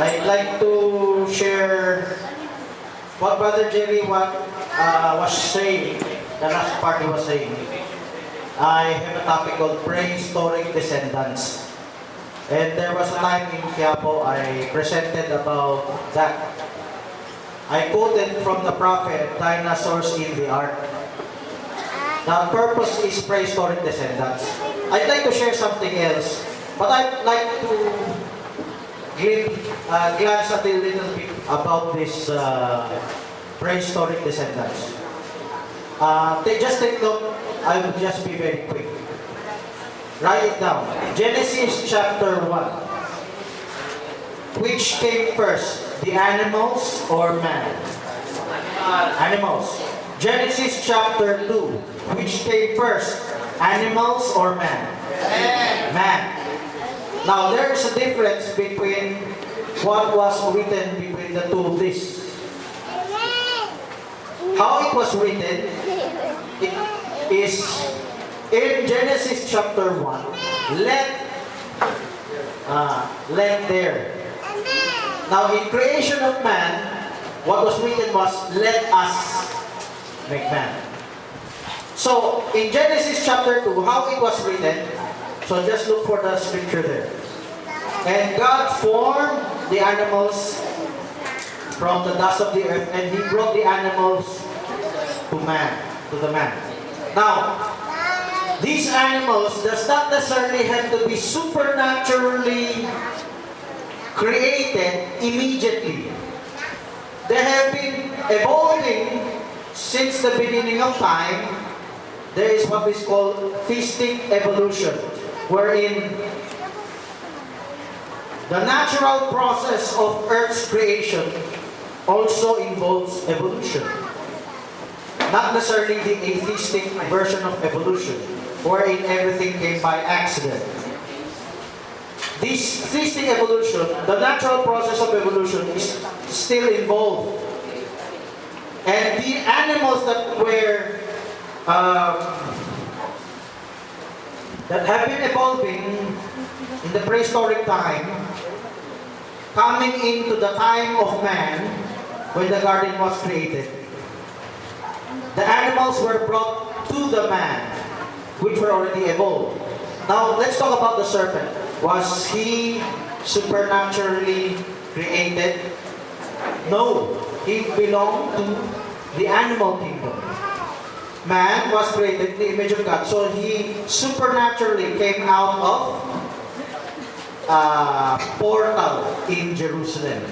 I'd like to share what Brother Jerry was saying, the last part he was saying. I have a topic called prehistoric descendants. And there was a time in Quiapo I presented about that. I quoted from the prophet, dinosaurs in the ark. The purpose is prehistoric descendants. I'd like to share something else, but I'd like to glance at a little bit about this prehistoric descendants. Just take note, I will just be very quick. Write it down. Genesis chapter 1. Which came first, the animals or man? Animals. Genesis chapter 2. Which came first, animals or man? Man. Now, there is a difference between what was written between the two of these. How it was written, it is in Genesis chapter 1, let there. Now, in creation of man, what was written was, let us make man. So, in Genesis chapter 2, how it was written, so just look for the scripture there. And God formed the animals from the dust of the earth, and He brought the animals to the man. Now, these animals does not necessarily have to be supernaturally created immediately. They have been evolving since the beginning of time. There is what is called theistic evolution, wherein the natural process of Earth's creation also involves evolution. Not necessarily the atheistic version of evolution, wherein everything came by accident. This theistic evolution, the natural process of evolution, is still involved. And the animals that were that have been evolving in the prehistoric time, coming into the time of man, when the garden was created, the animals were brought to the man, which were already evolved. Now, let's talk about the serpent. Was he supernaturally created? No. He belonged to the animal kingdom. Man was created in the image of God, so he supernaturally came out of a portal in Jerusalem.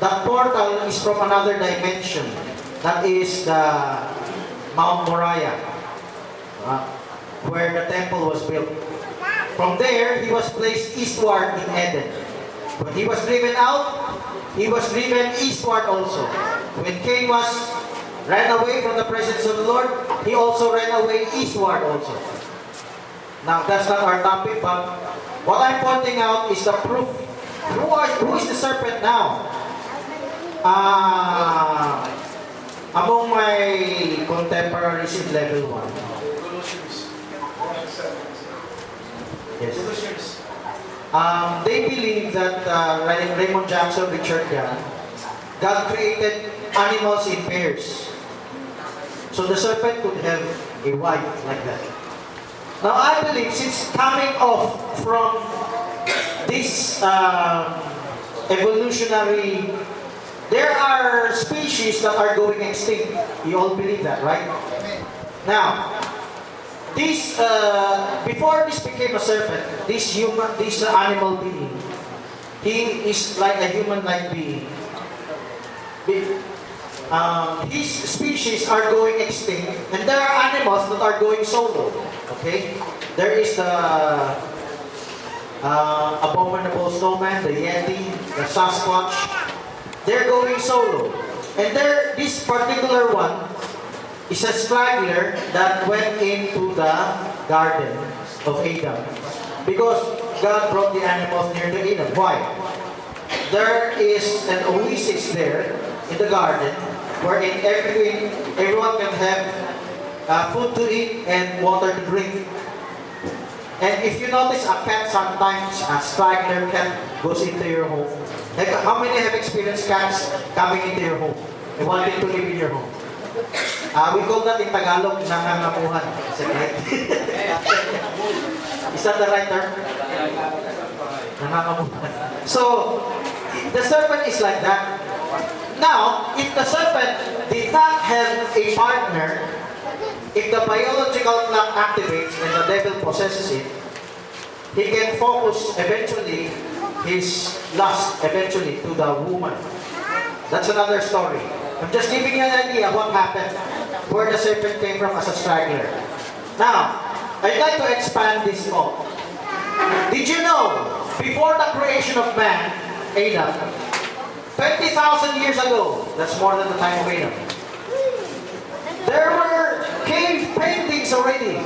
That portal is from another dimension. That is the Mount Moriah, where the temple was built. From there, he was placed eastward in Eden. When he was driven out, he was driven eastward also. When Cain ran away from the presence of the Lord, he also ran away eastward also. Now, that's not our topic, but what I'm pointing out is the proof. Who is the serpent now? Among my contemporaries in level 1. Yes. They believe that Raymond Jackson, Richard Young, God created animals in pairs. So the serpent could have a wife like that. Now I believe since coming off from this evolutionary, there are species that are going extinct. You all believe that, right? Now, this before this became a serpent, this animal being, he is like a human-like being. His species are going extinct, and there are animals that are going solo. Okay, there is the abominable snowman, the Yeti, the Sasquatch. They're going solo, and this particular one is a straggler that went into the garden of Adam, because God brought the animals near to Eden. Why? There is an oasis there in the garden, wherein everyone can have food to eat and water to drink. And if you notice, a cat sometimes, a straggler cat goes into your home How many have experienced cats coming into your home and wanting to live in your home? We call that in Tagalog, nangangamuhan. Is that the right term? Nangangamuhan. So, the serpent is like that. Now, if the serpent did not have a partner, if the biological clock activates and the devil possesses it, he can focus eventually his lust eventually to the woman. That's another story. I'm just giving you an idea what happened, where the serpent came from as a straggler. Now, I'd like to expand this thought. Did you know, before the creation of man, Adam, 20,000 years ago, that's more than the time of Adam, there were cave paintings already.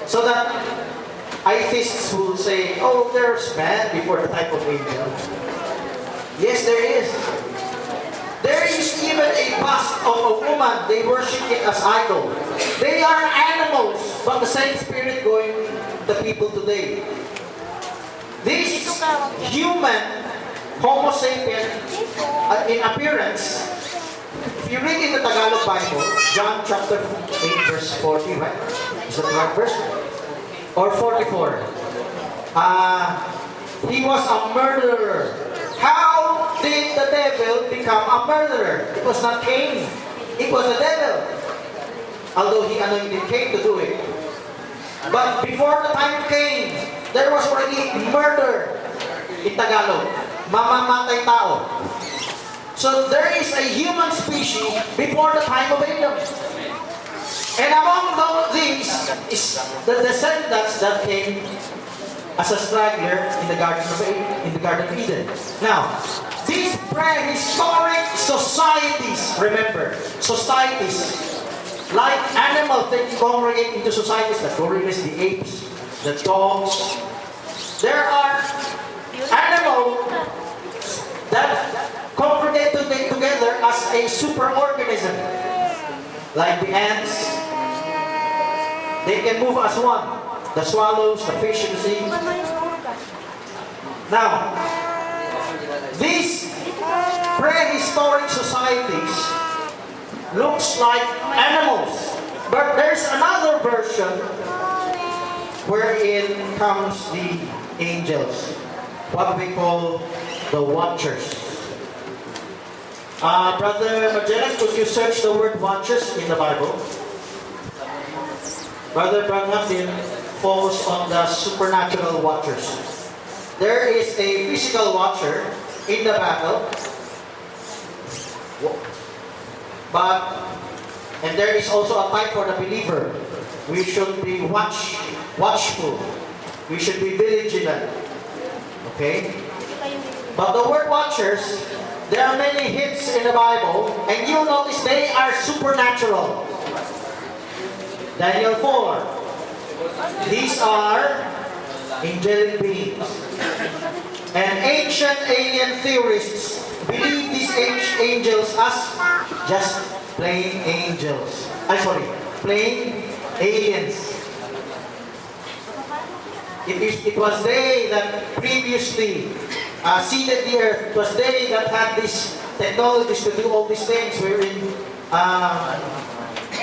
So that atheists will say, oh, there's man before the time of Adam. Yes, there is. There is even a bust of a woman. They worship it as idol. They are animals, but the same spirit going the people today. This human Homo sapien in appearance, if you read in the Tagalog Bible, John chapter 8 verse 40, right? Is that the right verse? Or 44. He was a murderer. How did the devil become a murderer? It was not Cain. It was the devil. Although he anointed Cain to do it. But before the time of Cain, there was already murder in Tagalog. Mamamatay tao. So there is a human species before the time of Adam. And among these is the descendants that came as a straggler in the Garden of Eden. Now, these prehistoric societies, remember, societies, like animals that congregate into societies, the gorillas, the apes, the dogs. There are animals that congregate together as a superorganism, like the ants. They can move as one. The swallows, the fish in the sea. Now, these prehistoric societies looks like animals, but there's another version wherein comes the angels, what we call the watchers. Brother Magellan, could you search the word watchers in the Bible? Brother Branham did focus on the supernatural watchers. There is a physical watcher in the battle, and there is also a type for the believer. We should be watchful. We should be vigilant. Okay? But the word watchers, there are many hints in the Bible, and you'll notice they are supernatural. Daniel 4. These are angelic beings. And ancient alien theorists believe these angels as just plain angels. Plain aliens. It was they that previously seeded the earth. It was they that had these technologies to do all these things wherein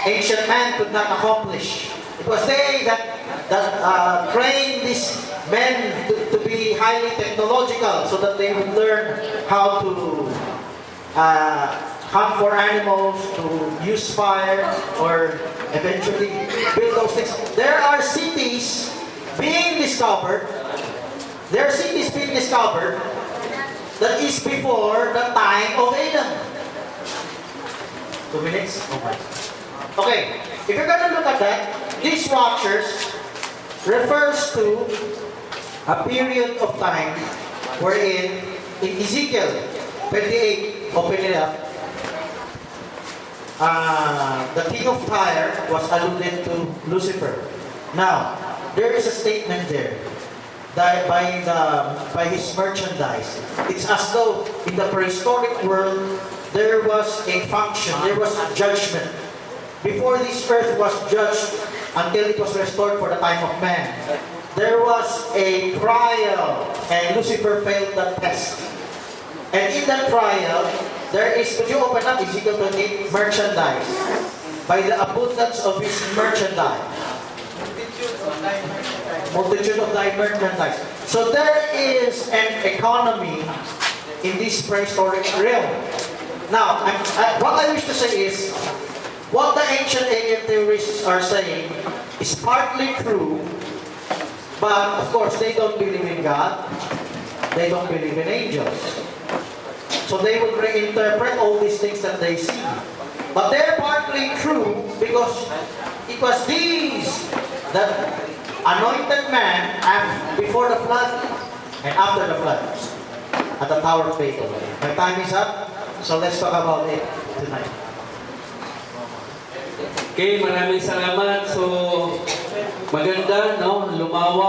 ancient man could not accomplish. It was they that trained these men to be highly technological so that they would learn how to hunt for animals, to use fire, or eventually build those things. There are cities being discovered. There are cities being discovered that is before the time of Adam. 2 minutes? Okay, if you're going to look at that, these watchers refers to a period of time wherein in Ezekiel 28, open it up, the king of Tyre was alluded to Lucifer. Now, there is a statement there that by his merchandise. It's as though in the prehistoric world there was a function, there was a judgment. Before this earth was judged until it was restored for the time of man, there was a trial and Lucifer failed the test. And in that trial, there is, could you open up Ezekiel 28, merchandise? By the abundance of his merchandise. Multitude of thy merchandise. So there is an economy in this prehistoric realm. Now, what I wish to say is, what the ancient alien theorists are saying is partly true, but of course they don't believe in God, they don't believe in angels. So they would reinterpret all these things that they see. But they're partly true because it was these that anointed man before the flood and after the flood at the Tower of Babel. My time is up, so let's talk about it tonight. Okay, maraming salamat. So, maganda, no? Lumawak.